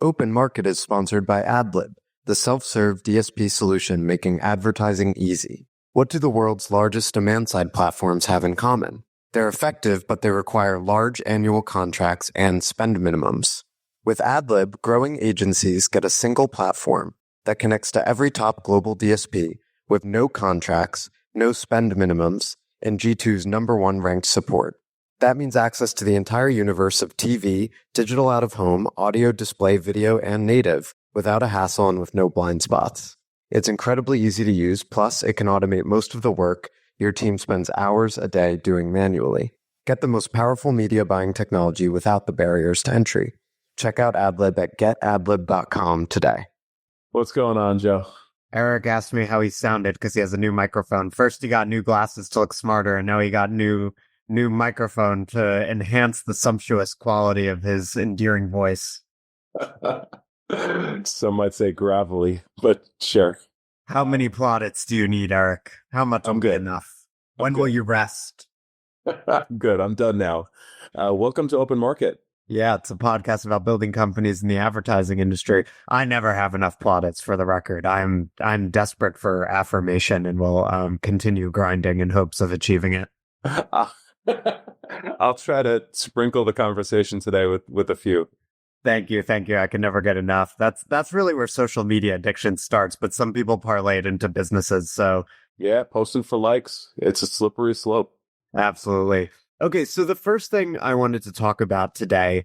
Open Market is sponsored by AdLib, the self-serve DSP solution making advertising easy. What do the world's largest demand-side platforms have in common? They're effective, but they require large annual contracts and spend minimums. With AdLib, growing agencies get a single platform that connects to every top global DSP with no contracts, no spend minimums, and G2's #1 ranked support. That means access to the entire universe of TV, digital out-of-home, audio, display, video, and native without a hassle and with no blind spots. It's incredibly easy to use, plus it can automate most of the work your team spends hours a day doing manually. Get the most powerful media buying technology without the barriers to entry. Check out AdLib at getadlib.com today. What's going on, Joe? Eric asked me how he sounded because he has a new microphone. First, he got new glasses to look smarter, and now he got new microphone to enhance the sumptuous quality of his endearing voice. Some might say gravelly, but sure. How many plaudits do you need, Eric? How much? I'm good. Enough. When will you rest? Good. I'm done now. Welcome to Open Market. Yeah, it's a podcast about building companies in the advertising industry. I never have enough plaudits, for the record. I'm desperate for affirmation and will continue grinding in hopes of achieving it. I'll try to sprinkle the conversation today with a few. Thank you. I can never get enough. That's really where social media addiction starts, but some people parlay it into businesses. So yeah, posting for likes. It's a slippery slope. Absolutely. Okay, so the first thing I wanted to talk about today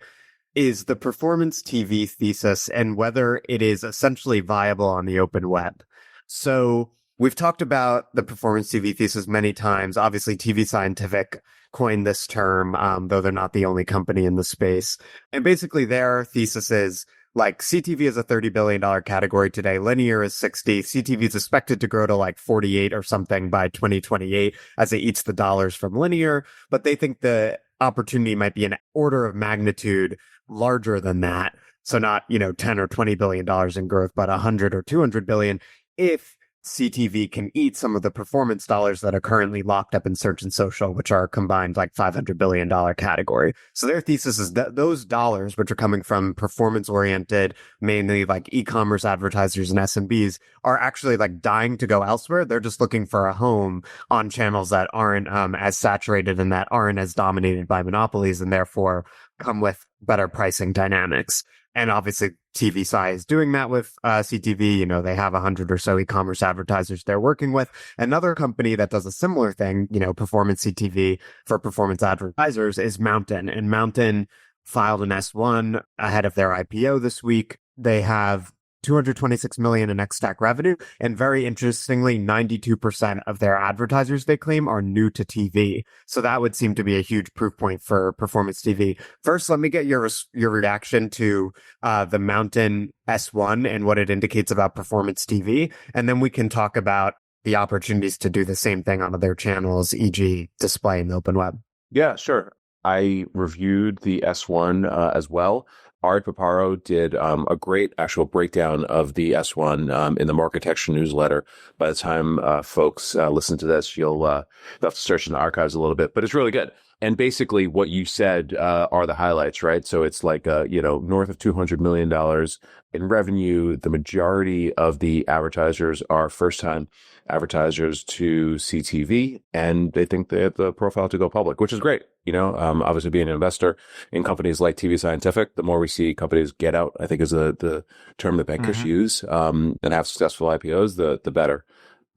is the performance TV thesis and whether it is essentially viable on the open web. So we've talked about the performance TV thesis many times. Obviously, TV Scientific coined this term, though they're not the only company in the space. And basically their thesis is, like, CTV is a $30 billion category today. Linear is 60. CTV is expected to grow to like 48 or something by 2028 as it eats the dollars from linear. But they think the opportunity might be an order of magnitude larger than that. So not, 10 or $20 billion in growth, but 100 or 200 billion if CTV can eat some of the performance dollars that are currently locked up in search and social, which are combined like $500 billion category. So their thesis is that those dollars, which are coming from performance-oriented, mainly like e-commerce advertisers and SMBs, are actually like dying to go elsewhere. They're just looking for a home on channels that aren't as saturated and that aren't as dominated by monopolies and therefore come with better pricing dynamics. And obviously, TVSci is doing that with CTV. They have 100 or so e-commerce advertisers they're working with. Another company that does a similar thing, performance CTV for performance advertisers, is Mountain. And Mountain filed an S1 ahead of their IPO this week. They have $226 million in ex-TAC revenue. And very interestingly, 92% of their advertisers, they claim, are new to TV. So that would seem to be a huge proof point for performance TV. First, let me get your reaction to the Mountain S1 and what it indicates about performance TV. And then we can talk about the opportunities to do the same thing on other channels, e.g. display in the open web. Yeah, sure. I reviewed the S1 as well. Ari Paparo did a great actual breakdown of the S1 in the Marketecture newsletter. By the time folks listen to this, you'll have to search in the archives a little bit, but it's really good. And basically what you said are the highlights, right? So it's like, north of $200 million in revenue. The majority of the advertisers are first-time advertisers to CTV, and they think they have the profile to go public, which is great. Obviously being an investor in companies like TV Scientific, the more we see companies get out, I think is the term that bankers use, and have successful IPOs, the better.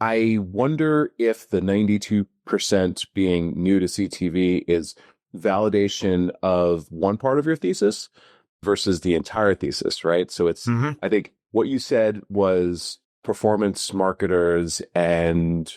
I wonder if the 92% being new to CTV is validation of one part of your thesis versus the entire thesis, right? So it's, I think what you said was performance marketers and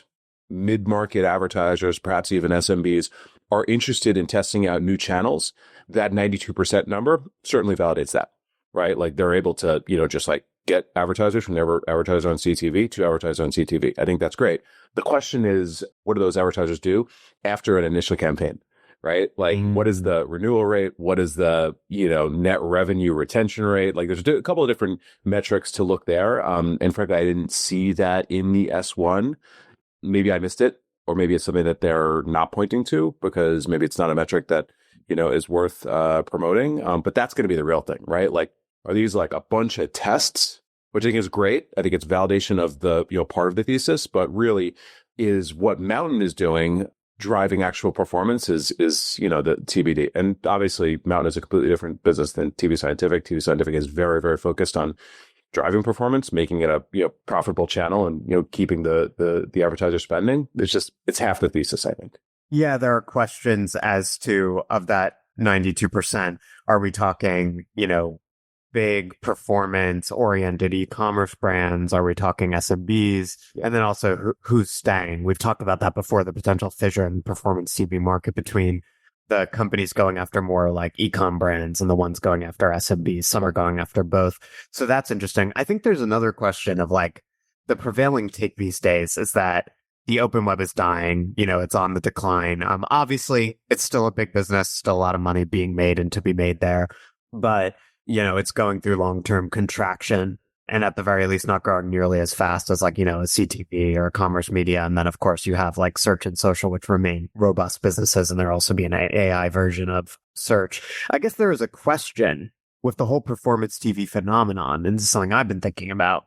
mid-market advertisers, perhaps even SMBs, are interested in testing out new channels. That 92% number certainly validates that, right? Like they're able to, just like get advertisers who never advertise on CTV to advertise on CTV. I think that's great. The question is, what do those advertisers do after an initial campaign, right? Like what is the renewal rate? What is the, net revenue retention rate? Like there's a couple of different metrics to look there. And frankly, I didn't see that in the S1. Maybe I missed it, or maybe it's something that they're not pointing to because maybe it's not a metric that, is worth promoting. But that's going to be the real thing, right? Like Are these like a bunch of tests, which I think is great. I think it's validation of the, part of the thesis, but really is what Mountain is doing driving actual performance is the TBD. And obviously Mountain is a completely different business than TV Scientific. TV Scientific is very, very focused on driving performance, making it a profitable channel, and keeping the advertiser spending. It's half the thesis, I think. Yeah, there are questions as to, of that 92%, are we talking, big performance oriented e-commerce brands? Are we talking SMBs? Yeah. And then also who's staying? We've talked about that before, the potential fissure in the performance TV market between the companies going after more like e-com brands and the ones going after SMBs. Some are going after both. So that's interesting. I think there's another question of like the prevailing take these days is that the open web is dying. It's on the decline. Obviously it's still a big business, still a lot of money being made and to be made there, but it's going through long-term contraction and at the very least not growing nearly as fast as like, a CTV or a commerce media. And then of course you have like search and social, which remain robust businesses. And there'll also be an AI version of search. I guess there is a question with the whole performance TV phenomenon. And this is something I've been thinking about.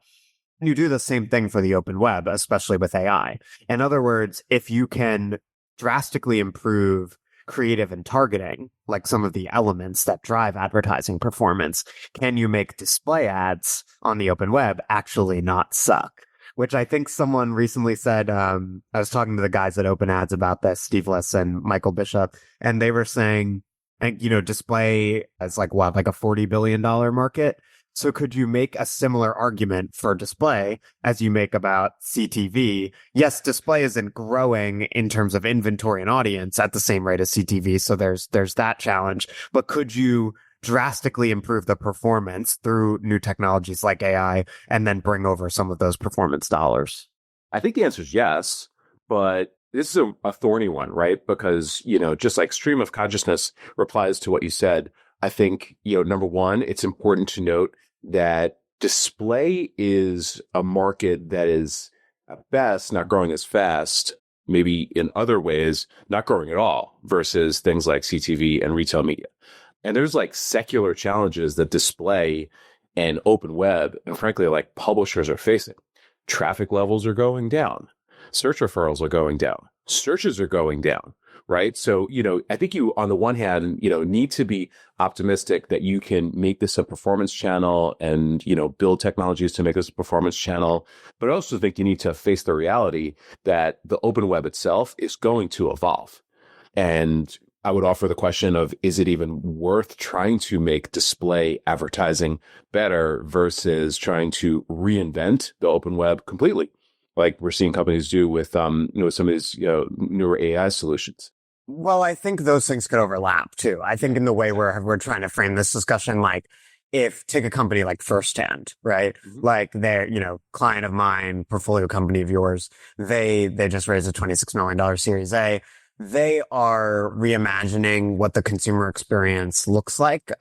You do the same thing for the open web, especially with AI. In other words, if you can drastically improve creative and targeting, like some of the elements that drive advertising performance, can you make display ads on the open web actually not suck? Which I think someone recently said, I was talking to the guys at Open Ads about this, Steve Liss and Michael Bishop, and they were saying, display is like what, like a $40 billion market? So could you make a similar argument for display as you make about CTV? Yes, display isn't growing in terms of inventory and audience at the same rate as CTV. So there's that challenge. But could you drastically improve the performance through new technologies like AI and then bring over some of those performance dollars? I think the answer is yes, but this is a thorny one, right? Because, just like stream of consciousness replies to what you said. I think, number one, it's important to note that display is a market that is at best not growing as fast, maybe in other ways, not growing at all, versus things like CTV and retail media. And there's like secular challenges that display and open web, and frankly, like publishers are facing. Traffic levels are going down. Search referrals are going down. Searches are going down. Right. So, I think you, on the one hand, need to be optimistic that you can make this a performance channel and, build technologies to make this a performance channel. But I also think you need to face the reality that the open web itself is going to evolve. And I would offer the question of, is it even worth trying to make display advertising better versus trying to reinvent the open web completely? Like we're seeing companies do with, some of these, newer AI solutions. Well, I think those things could overlap too. I think in the way we're trying to frame this discussion, like take a company like Firsthand, right? Mm-hmm. Like they're, client of mine, portfolio company of yours, they just raised a $26 million Series A. They are reimagining what the consumer experience looks like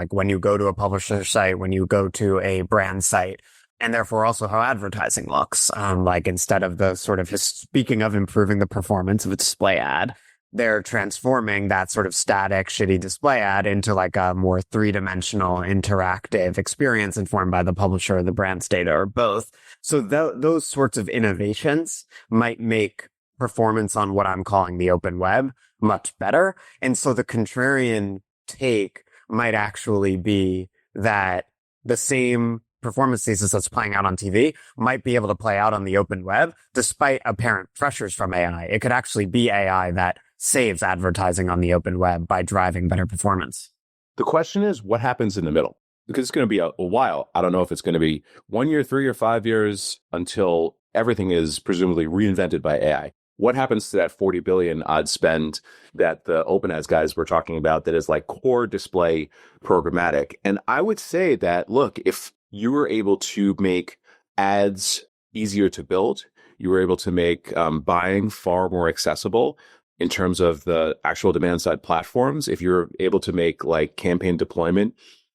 when you go to a publisher site, when you go to a brand site. And therefore also how advertising looks. Instead of the sort of, speaking of improving the performance of a display ad, they're transforming that sort of static, shitty display ad into like a more three-dimensional interactive experience informed by the publisher or the brand's data or both. So those sorts of innovations might make performance on what I'm calling the open web much better. And so the contrarian take might actually be that the same performance thesis that's playing out on TV might be able to play out on the open web despite apparent pressures from AI. It could actually be AI that saves advertising on the open web by driving better performance. The question is, what happens in the middle? Because it's going to be a while. I don't know if it's going to be 1 year, 3 or 5 years until everything is presumably reinvented by AI. What happens to that 40 billion odd spend that the open ads guys were talking about that is like core display programmatic? And I would say that, look, if you were able to make ads easier to build, you were able to make buying far more accessible in terms of the actual demand side platforms. If you're able to make like campaign deployment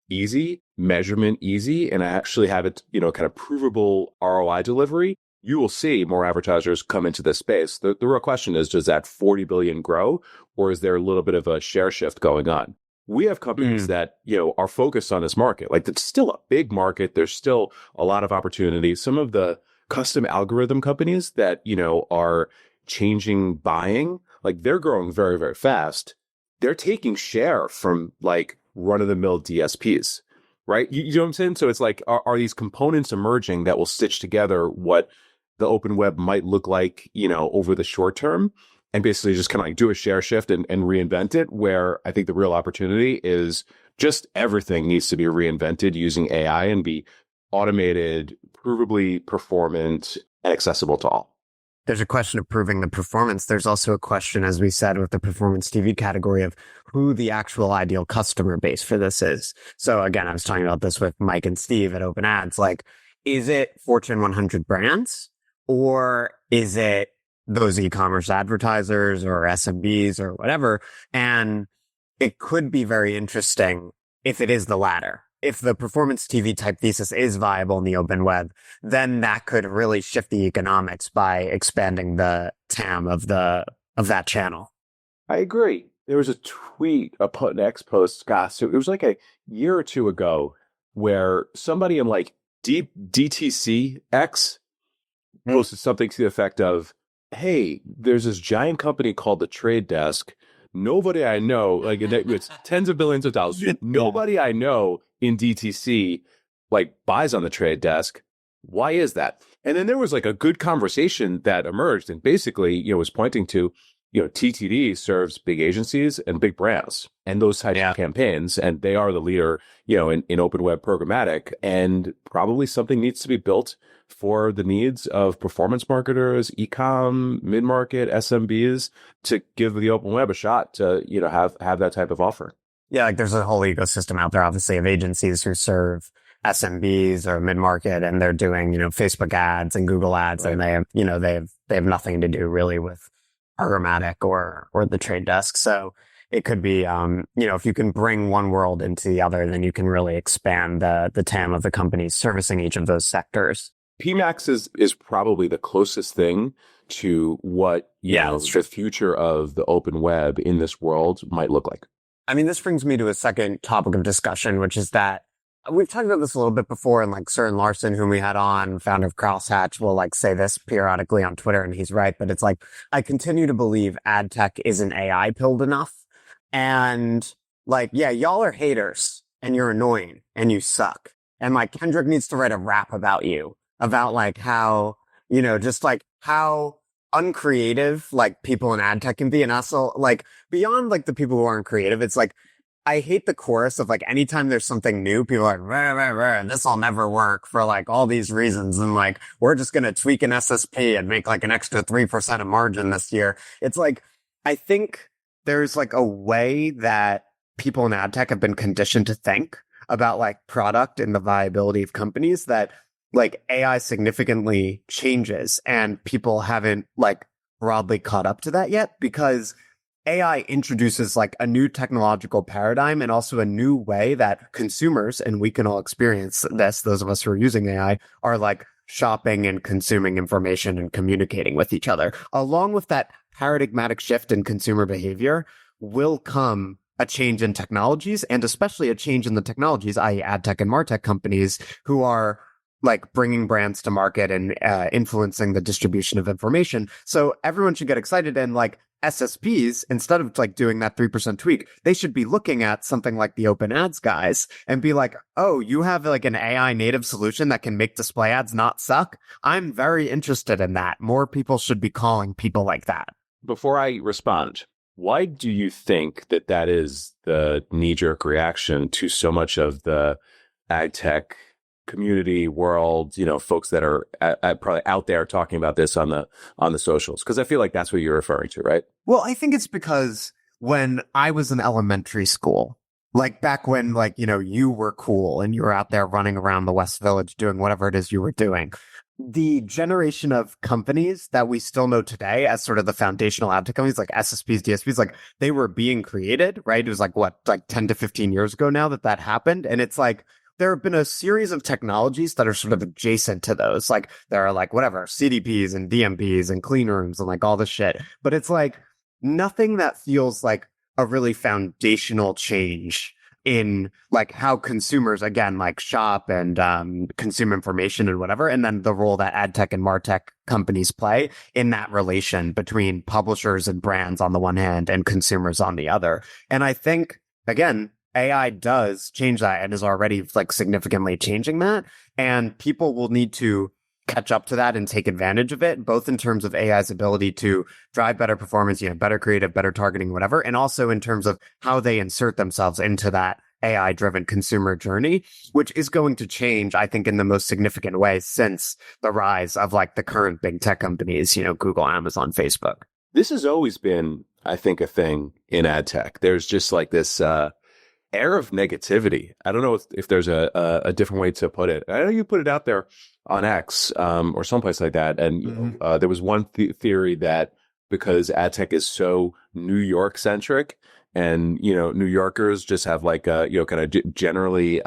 easy, measurement easy, and actually have it, kind of provable ROI delivery, you will see more advertisers come into this space. The real question is, does that 40 billion grow, or is there a little bit of a share shift going on? we have companies that, are focused on this market. Like, it's still a big market. There's still a lot of opportunity. Some of the custom algorithm companies that, are changing buying, like, they're growing very, very fast. They're taking share from like run-of-the-mill DSPs, right? You know what I'm saying? So it's like, are these components emerging that will stitch together what the open web might look like, over the short term, and basically just kind of like do a share shift and reinvent it, where I think the real opportunity is just everything needs to be reinvented using AI and be automated, provably performant, and accessible to all. There's a question of proving the performance. There's also a question, as we said, with the performance TV category of who the actual ideal customer base for this is. So again, I was talking about this with Mike and Steve at Open Ads. Like, is it Fortune 100 brands, or is it those e-commerce advertisers or SMBs or whatever? And it could be very interesting if it is the latter. If the performance TV type thesis is viable in the open web, then that could really shift the economics by expanding the TAM of that channel. I agree. There was a tweet, an X post, gosh, so it was like a year or two ago, where somebody in like DTC X posted something to the effect of, hey, there's this giant company called the Trade Desk. Nobody I know, like, it's tens of billions of dollars. Nobody I know in DTC like buys on the Trade Desk. Why is that? And then there was like a good conversation that emerged, and basically, was pointing to, TTD serves big agencies and big brands and those types of campaigns, and they are the leader, in open web programmatic, and probably something needs to be built for the needs of performance marketers, e-com, mid-market, SMBs, to give the open web a shot to, have that type of offering. Yeah, like there's a whole ecosystem out there, obviously, of agencies who serve SMBs or mid-market, and they're doing, Facebook ads and Google ads, right. And they have nothing to do really with programmatic or the Trade Desk. So it could be, if you can bring one world into the other, then you can really expand the TAM of the companies servicing each of those sectors. PMAX is probably the closest thing to what the future of the open web in this world might look like. I mean, this brings me to a second topic of discussion, which is that we've talked about this a little bit before, and like Søren Larsen, whom we had on, founder of Crosshatch, will like say this periodically on Twitter, and he's right. But it's like, I continue to believe ad tech isn't AI pilled enough. And like, yeah, y'all are haters and you're annoying and you suck. And like Kendrick needs to write a rap about you, about like how, just like how uncreative like people in ad tech can be. And also like beyond like the people who aren't creative, it's like, I hate the chorus of like, anytime there's something new, people are like, rah, rah, rah, this will never work for like all these reasons. And like, we're just going to tweak an SSP and make like an extra 3% of margin this year. It's like, I think there's like a way that people in ad tech have been conditioned to think about like product and the viability of companies that like AI significantly changes, and people haven't like broadly caught up to that yet, because AI introduces like a new technological paradigm and also a new way that consumers, and we can all experience this, those of us who are using AI, are like shopping and consuming information and communicating with each other. Along with that paradigmatic shift in consumer behavior will come a change in technologies, and especially a change in the technologies, i.e. ad tech and martech companies who are like bringing brands to market and influencing the distribution of information. So everyone should get excited, and like SSPs, instead of like doing that 3% tweak, they should be looking at something like the Open Ads guys and be like, oh, you have like an AI native solution that can make display ads not suck? I'm very interested in that. More people should be calling people like that. Before I respond, why do you think that is the knee-jerk reaction to so much of the ad tech community world, folks that are probably out there talking about this on the socials? Because I feel like that's what you're referring to, right? Well, I think it's because when I was in elementary school, like back when like, you were cool and you were out there running around the West Village doing whatever it is you were doing, the generation of companies that we still know today as sort of the foundational ad tech companies like SSPs, DSPs, like they were being created, right? It was like 10 to 15 years ago now that happened. And it's like, there have been a series of technologies that are sort of adjacent to those. Like there are like whatever CDPs and DMPs and clean rooms and like all this shit. But it's like nothing that feels like a really foundational change in like how consumers again like shop and consume information and whatever, and then the role that ad tech and martech companies play in that relation between publishers and brands on the one hand and consumers on the other. And I think again, AI does change that and is already like significantly changing that, and people will need to catch up to that and take advantage of it, both in terms of AI's ability to drive better performance, better creative, better targeting, whatever, and also in terms of how they insert themselves into that AI-driven consumer journey, which is going to change, I think, in the most significant way since the rise of like the current big tech companies, Google, Amazon, Facebook. This has always been, I think, a thing in ad tech. There's just like this air of negativity. I don't know if there's a different way to put it. I know you put it out there on X or someplace like that. And there was one theory that because ad tech is so New York centric and, New Yorkers just have like a, kind of generally,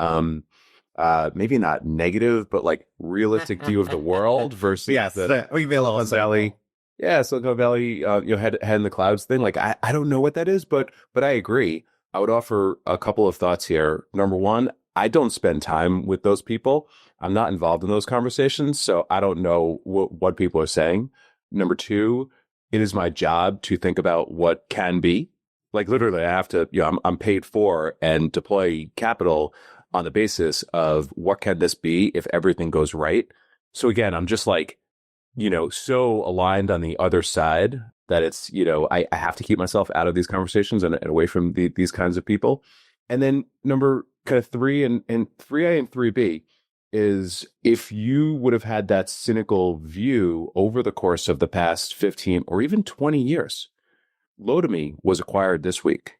maybe not negative, but like realistic view of the world versus Silicon Valley. Yeah, Silicon Valley, head in the clouds thing. Like, I don't know what that is, but I agree. I would offer a couple of thoughts here. Number one, I don't spend time with those people. I'm not involved in those conversations, so I don't know what people are saying. Number two, it is my job to think about what can be. Like literally, I have to, I'm paid for and deploy capital on the basis of what can this be if everything goes right. So again, I'm just like, so aligned on the other side that it's, I have to keep myself out of these conversations and away from these kinds of people. And then number kind of 3 and 3A and 3B is if you would have had that cynical view over the course of the past 15 or even 20 years. Lotame was acquired this week.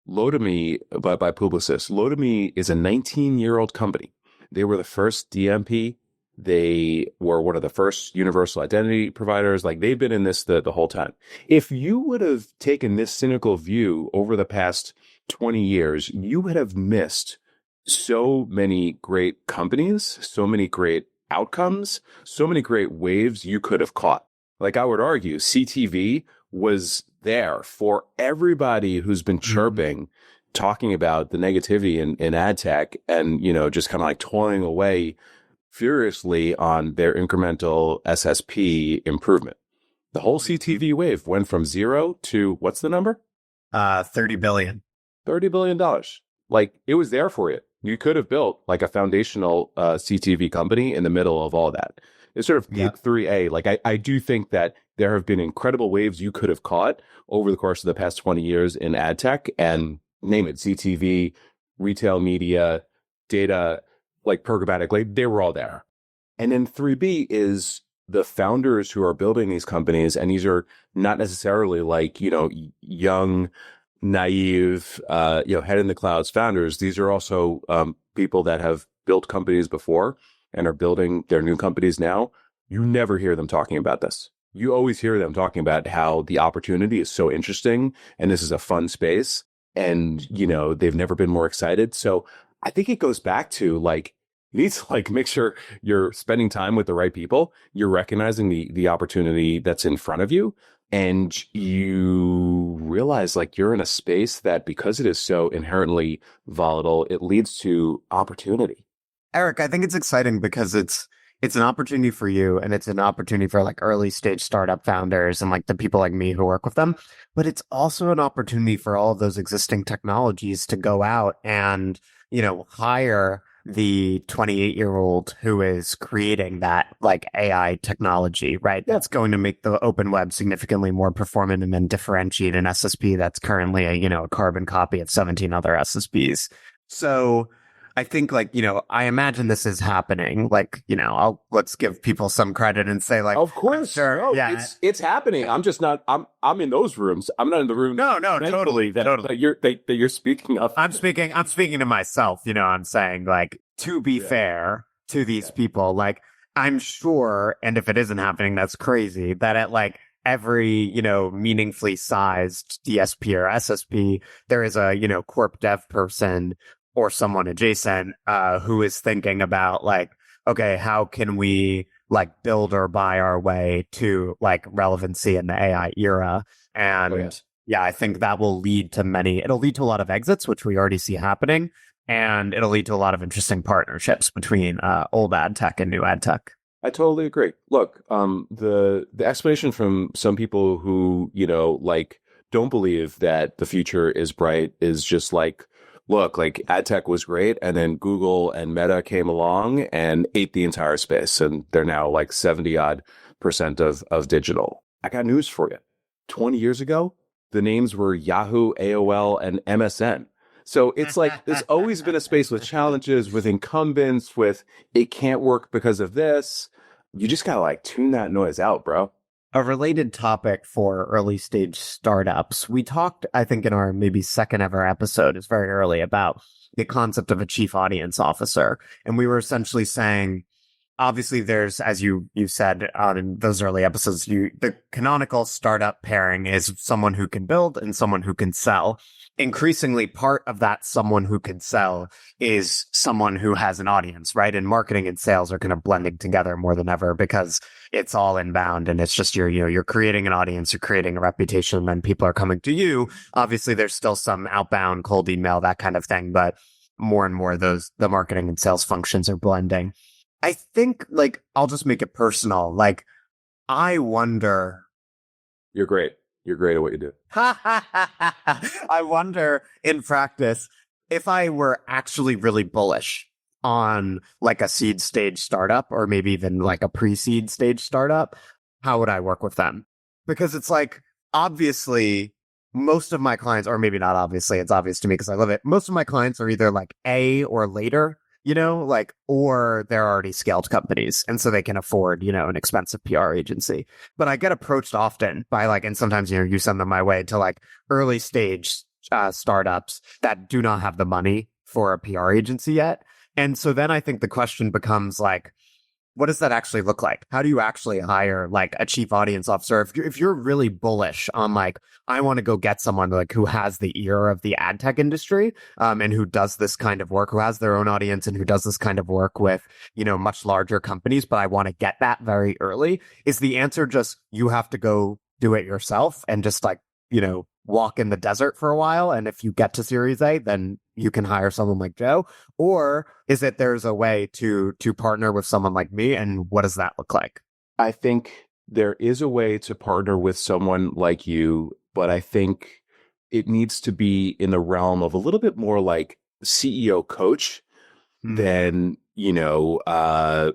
Lotame by Publicis. Lotame is a 19-year-old company. They were the first DMP. They were one of the first universal identity providers. Like they've been in this the whole time. If you would have taken this cynical view over the past 20 years, you would have missed so many great companies, so many great outcomes, so many great waves you could have caught. Like I would argue, CTV was there for everybody who's been chirping, talking about the negativity in ad tech and, just kind of like toiling away furiously on their incremental SSP improvement. The whole CTV wave went from 0 to what's the number? $30 billion. $30 billion. Like it was there for you. You could have built like a foundational CTV company in the middle of all that. It's sort of 3A. Like I do think that there have been incredible waves you could have caught over the course of the past 20 years in ad tech, and name it, CTV, retail media, data, like programmatic, like they were all there. And then 3B is the founders who are building these companies, and these are not necessarily like, young, naive, head in the clouds founders. These are also people that have built companies before and are building their new companies now. You never hear them talking about this. You always hear them talking about how the opportunity is so interesting and this is a fun space, and, they've never been more excited. So I think it goes back to like, you need to like make sure you're spending time with the right people. You're recognizing the opportunity that's in front of you, and you realize like you're in a space that because it is so inherently volatile, it leads to opportunity. Eric, I think it's exciting because it's an opportunity for you, and it's an opportunity for like early stage startup founders and like the people like me who work with them. But it's also an opportunity for all of those existing technologies to go out and, hire the 28-year-old who is creating that like AI technology, right? That's going to make the open web significantly more performant and then differentiate an SSP that's currently a carbon copy of 17 other SSPs. So I think like, I imagine this is happening. Like, let's give people some credit and say like, of course, sure, no, yeah, it's happening. I'm just not, I'm in those rooms. I'm not in the room. No, totally. That you're speaking of. I'm speaking to myself, I'm saying like, to be fair to these people, like I'm sure. And if it isn't happening, that's crazy that at like every, meaningfully sized DSP or SSP, there is a, corp dev person or someone adjacent who is thinking about like, okay, how can we like build or buy our way to like relevancy in the AI era? And, yeah, I think that will lead to it'll lead to a lot of exits, which we already see happening. And it'll lead to a lot of interesting partnerships between old ad tech and new ad tech. I totally agree. Look, the explanation from some people who, like don't believe that the future is bright is just like, look, like ad tech was great, and then Google and Meta came along and ate the entire space, and they're now like 70% of digital. I got news for you. 20 years ago, the names were Yahoo, AOL, and MSN. So it's like there's always been a space with challenges, with incumbents, with it can't work because of this. You just gotta like tune that noise out, bro. A related topic for early stage startups. We talked, I think, in our maybe second ever episode, it's very early, about the concept of a chief audience officer. And we were essentially saying, obviously, there's, as you said in those early episodes, the canonical startup pairing is someone who can build and someone who can sell. Increasingly, part of that someone who can sell is someone who has an audience, right? And marketing and sales are kind of blending together more than ever because it's all inbound and it's just you're creating an audience, you're creating a reputation, and then people are coming to you. Obviously, there's still some outbound cold email, that kind of thing, but more and more the marketing and sales functions are blending. I think, like, I'll just make it personal. Like, I wonder. You're great. You're great at what you do. I wonder, in practice, if I were actually really bullish on like a seed stage startup or maybe even like a pre-seed stage startup, how would I work with them? Because it's like, obviously, most of my clients, or maybe not obviously, it's obvious to me because I love it. Most of my clients are either like A or later, or they're already scaled companies. And so they can afford, an expensive PR agency. But I get approached often by and sometimes, you send them my way to like early stage startups that do not have the money for a PR agency yet. And so then I think the question becomes like, what does that actually look like? How do you actually hire like a chief audience officer? If you're really bullish on like, I want to go get someone like who has the ear of the ad tech industry, and who does this kind of work, who has their own audience and who does this kind of work with, much larger companies, but I want to get that very early. Is the answer just, you have to go do it yourself and just like, walk in the desert for a while, and if you get to Series A, then you can hire someone like Joe? Or is it there's a way to partner with someone like me, and what does that look like? I think there is a way to partner with someone like you, but I think it needs to be in the realm of a little bit more like CEO coach than,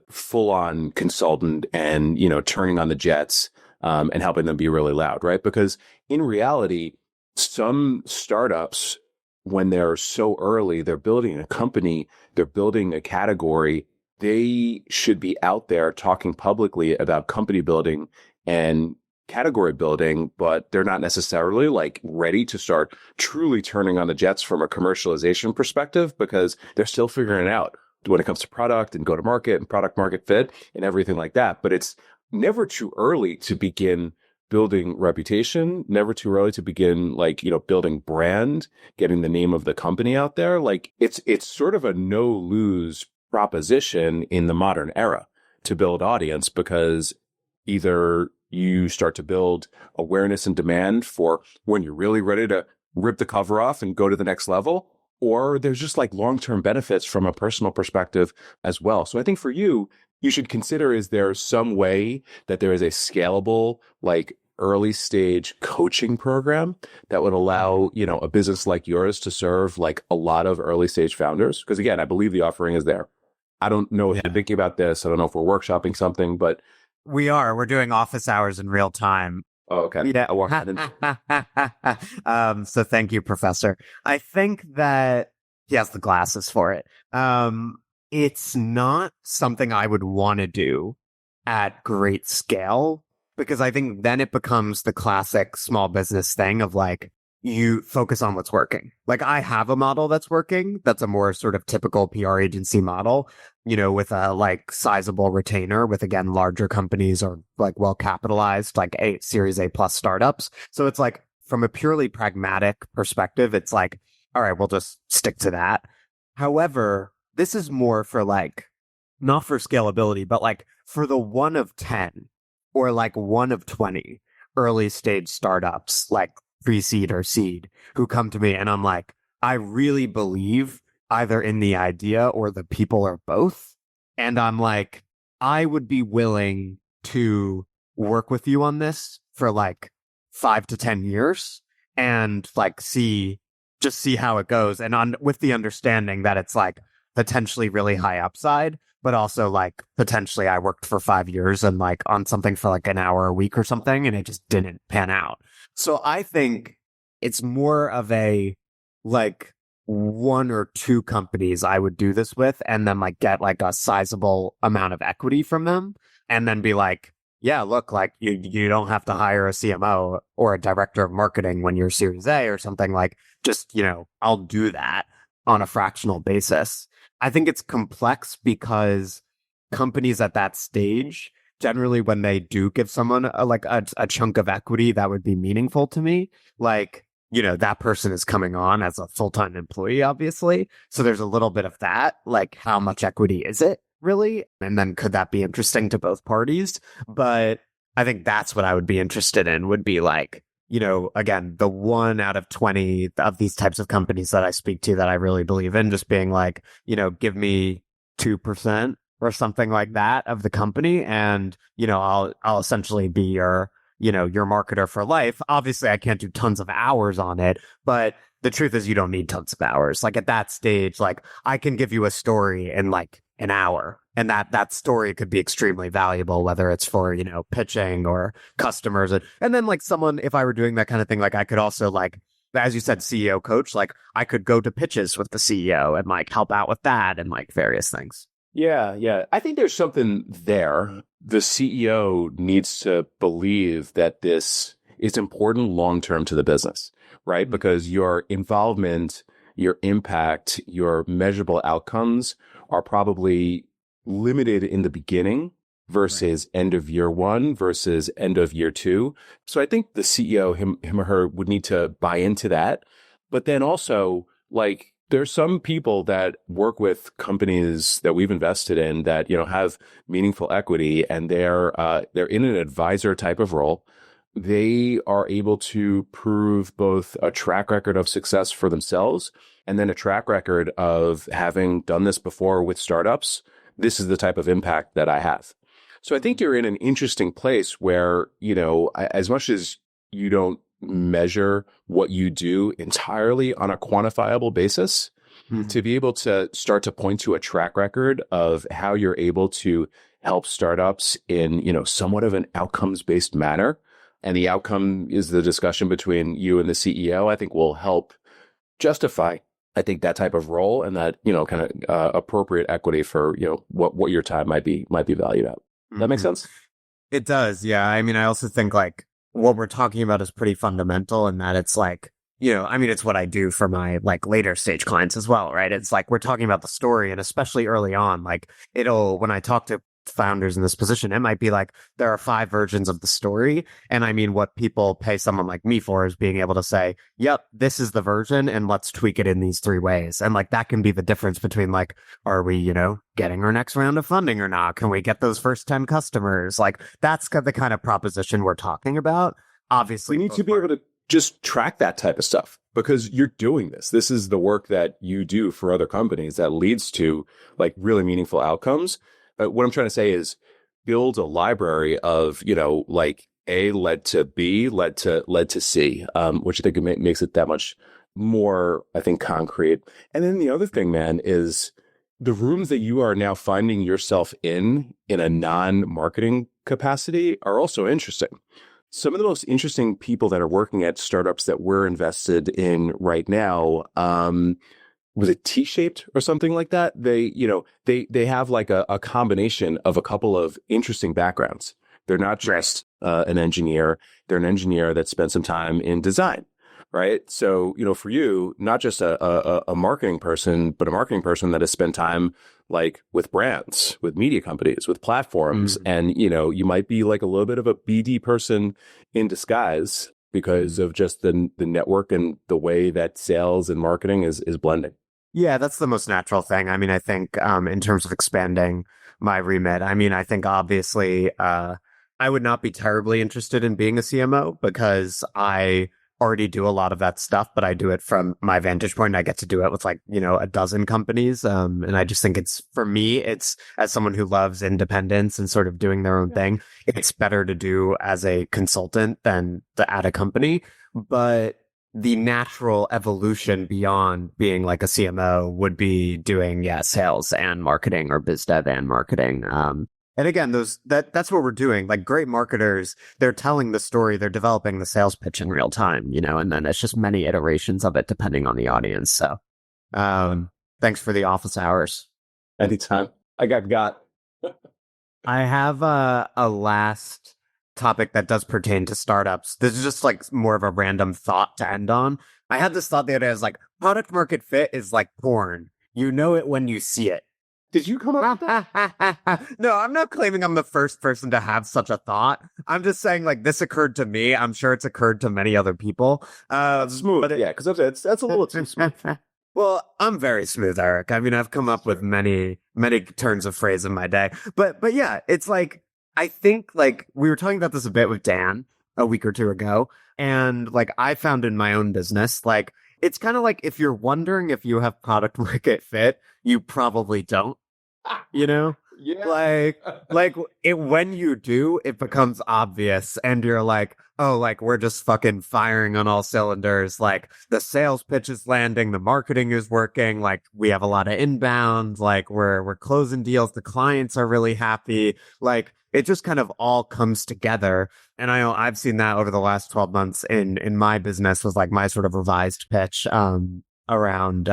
full on consultant and, turning on the jets and helping them be really loud, right? Because in reality, some startups, when they're so early, they're building a company, they're building a category, they should be out there talking publicly about company building and category building, but they're not necessarily like ready to start truly turning on the jets from a commercialization perspective because they're still figuring it out when it comes to product and go to market and product market fit and everything like that. But it's never too early to begin building reputation, never too early to begin building brand, getting the name of the company out there. Like it's sort of a no lose proposition in the modern era to build audience, because either you start to build awareness and demand for when you're really ready to rip the cover off and go to the next level, or there's just like long-term benefits from a personal perspective as well. So I think for you, you should consider, is there some way that there is a scalable, like early stage coaching program that would allow, a business like yours to serve like a lot of early stage founders? Because again, I believe the offering is there. I don't know if you're thinking about this. I don't know if we're workshopping something, but we're doing office hours in real time. Oh, okay. Yeah. So thank you, Professor. I think that he has the glasses for it. It's not something I would want to do at great scale, because I think then it becomes the classic small business thing of like, you focus on what's working. Like I have a model that's working. That's a more sort of typical PR agency model, with a like sizable retainer with, again, larger companies or like well capitalized, like Series A plus startups. So it's like, from a purely pragmatic perspective, it's like, all right, we'll just stick to that. However, this is more for like, not for scalability, but like for the 1 of 10 or like 1 of 20 early stage startups, like pre-seed or seed who come to me and I'm like, I really believe either in the idea or the people or both. And I'm like, I would be willing to work with you on this for like 5 to 10 years and like see how it goes. And with the understanding that it's like potentially really high upside, but also like potentially I worked for 5 years and like on something for like an hour a week or something and it just didn't pan out. So I think it's more of a like 1 or 2 companies I would do this with and then like get like a sizable amount of equity from them and then be like, yeah, look, like you don't have to hire a CMO or a director of marketing when you're Series A or something. Like just, I'll do that on a fractional basis. I think it's complex because companies at that stage, generally when they do give someone a chunk of equity that would be meaningful to me, like, that person is coming on as a full-time employee, obviously. So there's a little bit of that, like how much equity is it really? And then could that be interesting to both parties? But I think that's what I would be interested in would be like, again, the 1 out of 20 of these types of companies that I speak to that I really believe in just being like, give me 2% or something like that of the company. And, I'll essentially be your marketer for life. Obviously, I can't do tons of hours on it, but the truth is you don't need tons of hours. Like at that stage, like I can give you a story in like an hour and that story could be extremely valuable, whether it's for, pitching or customers. And then like someone, if I were doing that kind of thing, like I could also like, as you said, CEO coach, like I could go to pitches with the CEO and like help out with that and like various things. Yeah. I think there's something there. The CEO needs to believe that this is important long-term to the business, right? Because your involvement, your impact, your measurable outcomes are probably limited in the beginning versus end of year 1 versus end of year 2. So I think the CEO, him or her, would need to buy into that. But then also, like, there's some people that work with companies that we've invested in that, have meaningful equity and they're in an advisor type of role. They are able to prove both a track record of success for themselves and then a track record of having done this before with startups. This is the type of impact that I have. So I think you're in an interesting place where, as much as you don't measure what you do entirely on a quantifiable basis, to be able to start to point to a track record of how you're able to help startups in, somewhat of an outcomes-based manner. And the outcome is the discussion between you and the CEO, I think will help justify, I think, that type of role and that, kind of appropriate equity for, what your time might be valued at. Does that make sense? It does. Yeah. I mean, I also think like what we're talking about is pretty fundamental in that it's like, it's what I do for my like later stage clients as well, right? It's like we're talking about the story and especially early on, like when I talk to founders in this position, it might be like there are 5 versions of the story. And I mean, what people pay someone like me for is being able to say, yep, this is the version and let's tweak it in these 3 ways. And like that can be the difference between like, are we, getting our next round of funding or not? Can we get those first 10 customers? Like that's the kind of proposition we're talking about. Obviously, we need to be able to just track that type of stuff because you're doing this. This is the work that you do for other companies that leads to like really meaningful outcomes. What I'm trying to say is build a library of, like A led to B, led to C, which I think makes it that much more, I think, concrete. And then the other thing, man, is the rooms that you are now finding yourself in a non-marketing capacity are also interesting. Some of the most interesting people that are working at startups that we're invested in right now, was it T-shaped or something like that? They have like a combination of a couple of interesting backgrounds. They're not just an engineer. They're an engineer that spent some time in design, right? So, for you, not just a marketing person, but a marketing person that has spent time like with brands, with media companies, with platforms. And, you might be like a little bit of a BD person in disguise because of just the network and the way that sales and marketing is blending. Yeah, that's the most natural thing. I mean, I think in terms of expanding my remit, I think obviously I would not be terribly interested in being a CMO because I already do a lot of that stuff, but I do it from my vantage point. I get to do it with like, a dozen companies. And I just think for me, it's as someone who loves independence and sort of doing their own thing, it's better to do as a consultant than at a company. But the natural evolution beyond being like a CMO would be doing, sales and marketing or biz dev and marketing. And again, that's what we're doing. Like great marketers, they're telling the story, they're developing the sales pitch in real time, and then it's just many iterations of it depending on the audience. So, thanks for the office hours. Anytime. I got. I have a last topic that does pertain to startups. This is just like more of a random thought to end on. I had this thought the other day. I was like, product market fit is like porn. You know it when you see it. Did you come up with that? No, I'm not claiming I'm the first person to have such a thought. I'm just saying like this occurred to me. I'm sure it's occurred to many other people. Smooth. But because that's a little too smooth. Well, I'm very smooth, Eric. I mean, I've come up with many turns of phrase in my day. But yeah, it's like, I think like we were talking about this a bit with Dan a week or two ago. And like I found in my own business, like it's kind of like if you're wondering if you have product market fit, you probably don't. Yeah. Like when you do, it becomes obvious and you're like, oh, like we're just fucking firing on all cylinders. Like the sales pitch is landing, the marketing is working, like we have a lot of inbound, like we're closing deals, the clients are really happy. Like it just kind of all comes together. And I know I've seen that over the last 12 months in my business with like my sort of revised pitch around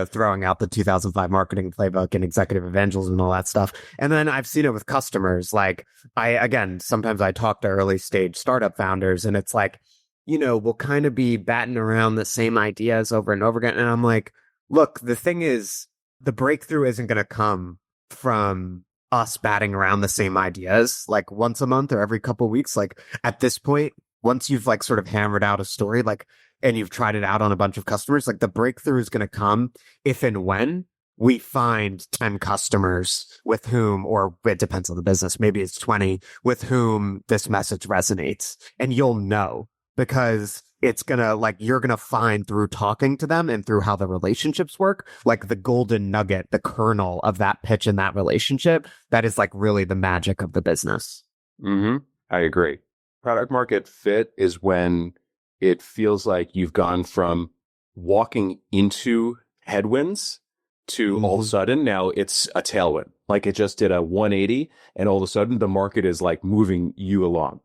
throwing out the 2005 marketing playbook and executive evangelism and all that stuff. And then I've seen it with customers. Like sometimes I talk to early stage startup founders and it's like, we'll kind of be batting around the same ideas over and over again. And I'm like, look, the thing is, the breakthrough isn't going to come from us batting around the same ideas like once a month or every couple of weeks. Like at this point, once you've like sort of hammered out a story, like, and you've tried it out on a bunch of customers, like the breakthrough is going to come if and when we find 10 customers with whom, or it depends on the business, maybe it's 20, with whom this message resonates. And you'll know because it's going to like, you're going to find through talking to them and through how the relationships work, like the golden nugget, the kernel of that pitch and that relationship. That is like really the magic of the business. Mm-hmm. I agree. Product market fit is when it feels like you've gone from walking into headwinds to all of a sudden now it's a tailwind. Like it just did a 180 and all of a sudden the market is like moving you along.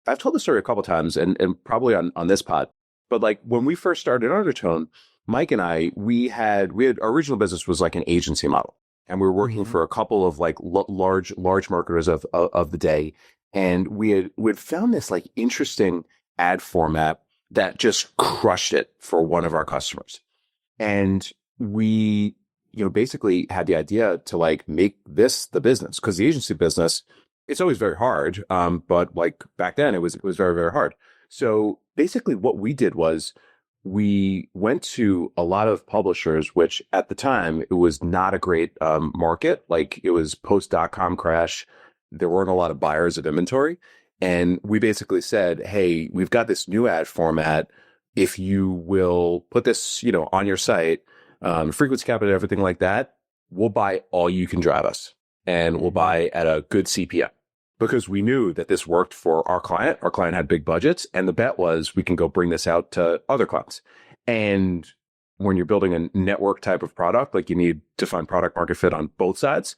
I've told the story a couple of times and probably on this pod, but like when we first started Undertone, Mike and I, we had our original business was like an agency model and we were working for a couple of like large marketers of the day. And we'd found this like interesting ad format that just crushed it for one of our customers. And we, basically had the idea to like make this the business because the agency business, it's always very hard. But like back then it was very, very hard. So basically what we did was we went to a lot of publishers, which at the time it was not a great market. Like it was post.com crash. There weren't a lot of buyers of inventory. And we basically said, hey, we've got this new ad format. If you will put this, on your site, frequency cap and everything like that, we'll buy all you can drive us. And we'll buy at a good CPM. Because we knew that this worked for our client. Our client had big budgets. And the bet was we can go bring this out to other clients. And when you're building a network type of product, like you need to find product market fit on both sides.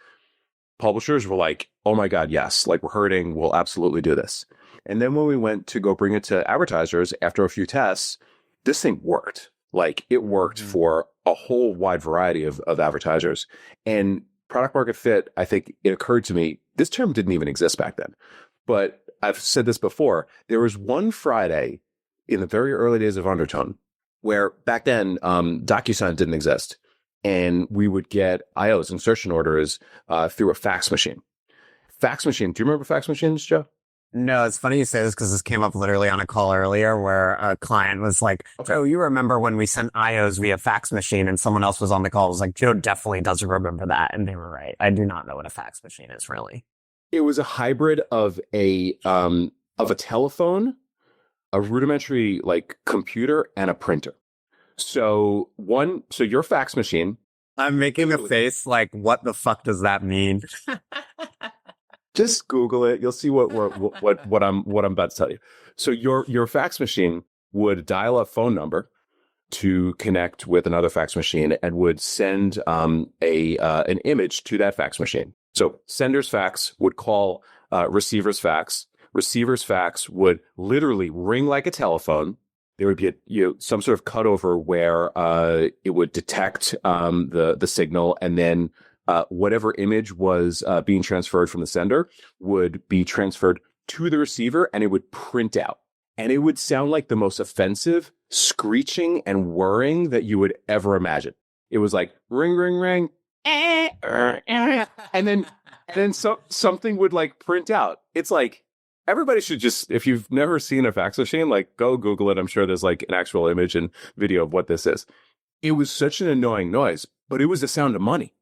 Publishers were like, oh my God, yes, like we're hurting. We'll absolutely do this. And then when we went to go bring it to advertisers after a few tests, this thing worked. Like it worked for a whole wide variety of advertisers. And product market fit, I think it occurred to me, this term didn't even exist back then. But I've said this before. There was one Friday in the very early days of Undertone where back then DocuSign didn't exist. And we would get IOs, insertion orders, through a fax machine. Fax machine. Do you remember fax machines, Joe? No, it's funny you say this because this came up literally on a call earlier where a client was like, oh, you remember when we sent IOs via fax machine? And someone else was on the call was like, Joe definitely doesn't remember that. And they were right. I do not know what a fax machine is really. It was a hybrid of a telephone a rudimentary like computer and a printer. So your fax machine. I'm making a face like, what the fuck does that mean? Just Google it. You'll see what I'm about to tell you. So your fax machine would dial a phone number to connect with another fax machine and would send an image to that fax machine. So sender's fax would call receiver's fax. Receiver's fax would literally ring like a telephone. There would be some sort of cutover where it would detect the signal, and then whatever image was being transferred from the sender would be transferred to the receiver, and it would print out. And it would sound like the most offensive screeching and whirring that you would ever imagine. It was like ring, ring, ring, and then something would like print out. It's like everybody should just, if you've never seen a fax machine, like go Google it. I'm sure there's like an actual image and video of what this is. It was such an annoying noise, but it was the sound of money.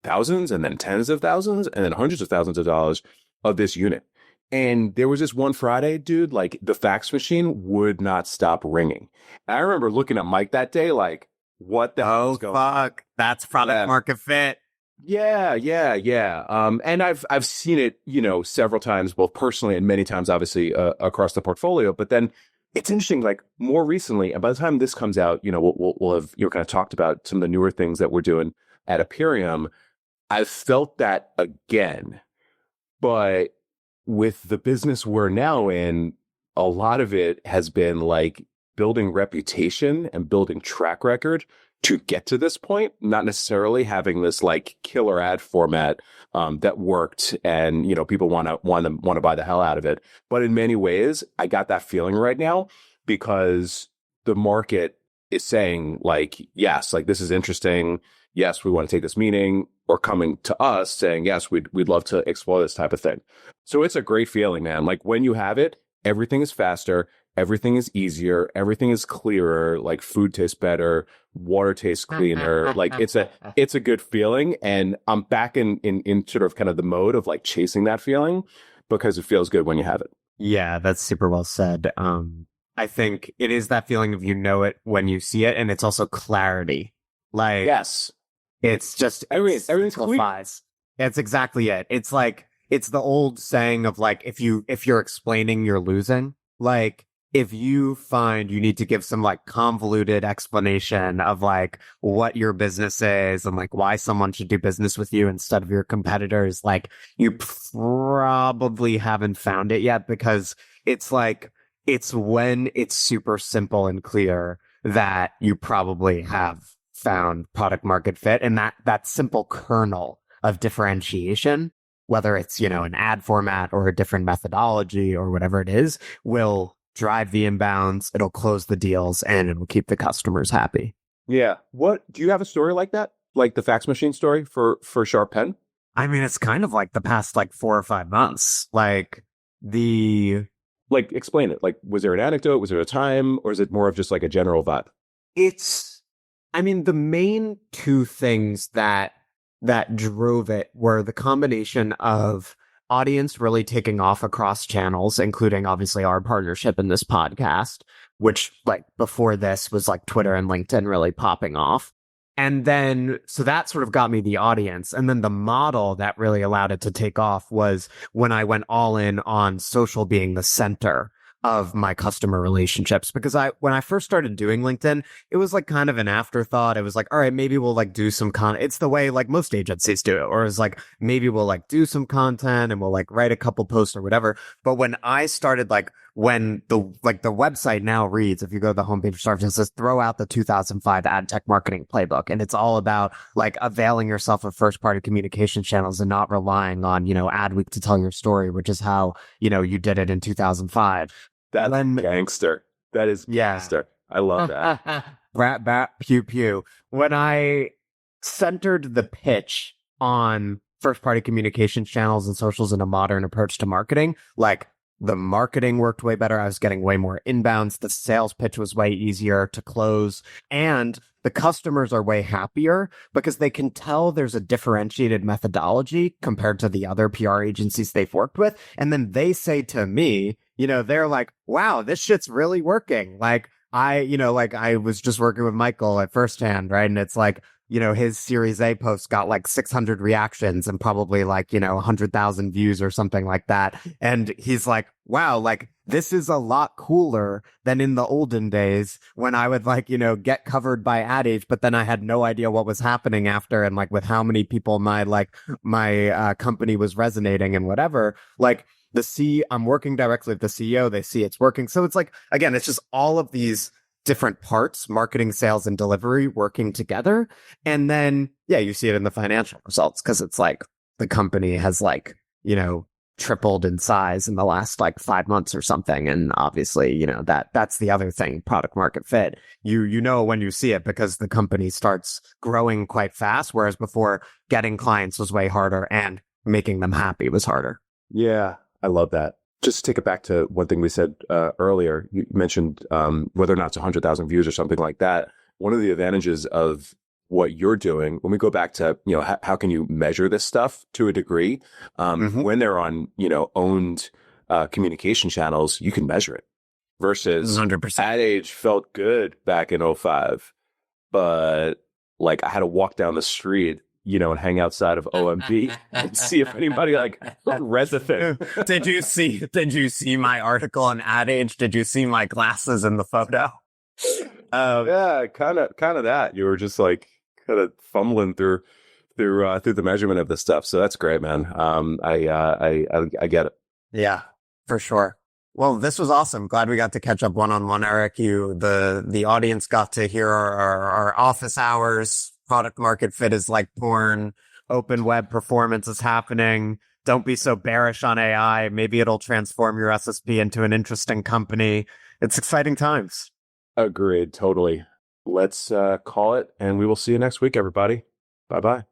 Thousands and then tens of thousands and then hundreds of thousands of dollars of this unit. And there was this one Friday, dude, like the fax machine would not stop ringing. And I remember looking at Mike that day, like, what the hell is going on? Fuck. That's product market fit. Yeah. And I've seen it, several times, both personally and many times, obviously, across the portfolio. But then it's interesting, like more recently, and by the time this comes out, we'll have kind of talked about some of the newer things that we're doing at Imperium. I've felt that again, but with the business we're now in, a lot of it has been like building reputation and building track record to get to this point, not necessarily having this like killer ad format that worked and people want to buy the hell out of it. But in many ways, I got that feeling right now because the market is saying like, yes, like this is interesting. Yes, we want to take this meeting, or coming to us saying, yes, we'd love to explore this type of thing. So it's a great feeling, man. Like when you have it, everything is faster, everything is easier, everything is clearer, like food tastes better, water tastes cleaner. Like it's a good feeling. And I'm back in sort of kind of the mode of like chasing that feeling because it feels good when you have it. Yeah, that's super well said. I think it is that feeling of it when you see it, and it's also clarity. Like, yes. It's just everything's clear. That's exactly it. It's like it's the old saying of like if you're explaining, you're losing. Like if you find you need to give some like convoluted explanation of like what your business is and like why someone should do business with you instead of your competitors, like you probably haven't found it yet, because it's like it's when it's super simple and clear that you probably have found product market fit, and that simple kernel of differentiation, whether it's an ad format or a different methodology or whatever it is, will drive the inbounds, it'll close the deals, and it'll keep the customers happy. Yeah. What do you have a story like that, like the fax machine story for Sharp Pen? I mean, it's kind of like the past like 4 or 5 months. Like explain it. Like, was there an anecdote? Was there a time, or is it more of just like a general vibe? The main two things that drove it were the combination of audience really taking off across channels, including obviously our partnership in this podcast, which like before this was like Twitter and LinkedIn really popping off. And then, so that sort of got me the audience. And then the model that really allowed it to take off was when I went all in on social being the center of my customer relationships. Because when I first started doing LinkedIn, it was like kind of an afterthought. It was like, all right, maybe we'll like do some content. It's the way like most agencies do it. Or it's like, maybe we'll like do some content and we'll like write a couple posts or whatever. But when I started when the website now reads, if you go to the homepage of Starfish, it says throw out the 2005 ad tech marketing playbook. And it's all about like availing yourself of first party communication channels and not relying on, Adweek to tell your story, which is how, you did it in 2005. That's gangster. That is gangster. I love that. Brat, bat, pew, pew. When I centered the pitch on first party communication channels and socials in a modern approach to marketing, like the marketing worked way better. I was getting way more inbounds. The sales pitch was way easier to close. And the customers are way happier because they can tell there's a differentiated methodology compared to the other PR agencies they've worked with. And then they say to me, they're like, wow, this shit's really working. Like I was just working with Michael at firsthand, right? And it's like, his Series A post got like 600 reactions and probably like, 100,000 views or something like that. And he's like, wow, like this is a lot cooler than in the olden days when I would like, get covered by Ad Age, but then I had no idea what was happening after and like with how many people my company was resonating and whatever. Like, I'm working directly with the CEO. They see it's working. So it's like, again, it's just all of these different parts, marketing, sales, and delivery working together. And then, yeah, you see it in the financial results because it's like the company has like, tripled in size in the last like 5 months or something. And obviously, that's the other thing, product market fit. You know when you see it because the company starts growing quite fast, whereas before getting clients was way harder and making them happy was harder. Yeah. I love that. Just to take it back to one thing we said earlier, you mentioned whether or not it's 100,000 views or something like that. One of the advantages of what you're doing, when we go back to, how can you measure this stuff to a degree? When they're on, owned communication channels, you can measure it versus 100%. Ad Age felt good back in '05, but like I had to walk down the street and hang outside of OMB and see if anybody like read the thing. Did you see my article on Ad Age? Did you see my glasses in the photo? Yeah, kind of that. You were just like kind of fumbling through the measurement of this stuff. So that's great, man. I get it. Yeah, for sure. Well, this was awesome. Glad we got to catch up one-on-one, Eric. The audience got to hear our office hours. Product market fit is like porn. Open web performance is happening. Don't be so bearish on AI. Maybe it'll transform your SSP into an interesting company. It's exciting times. Agreed. Totally. Let's call it, and we will see you next week, everybody. Bye-bye.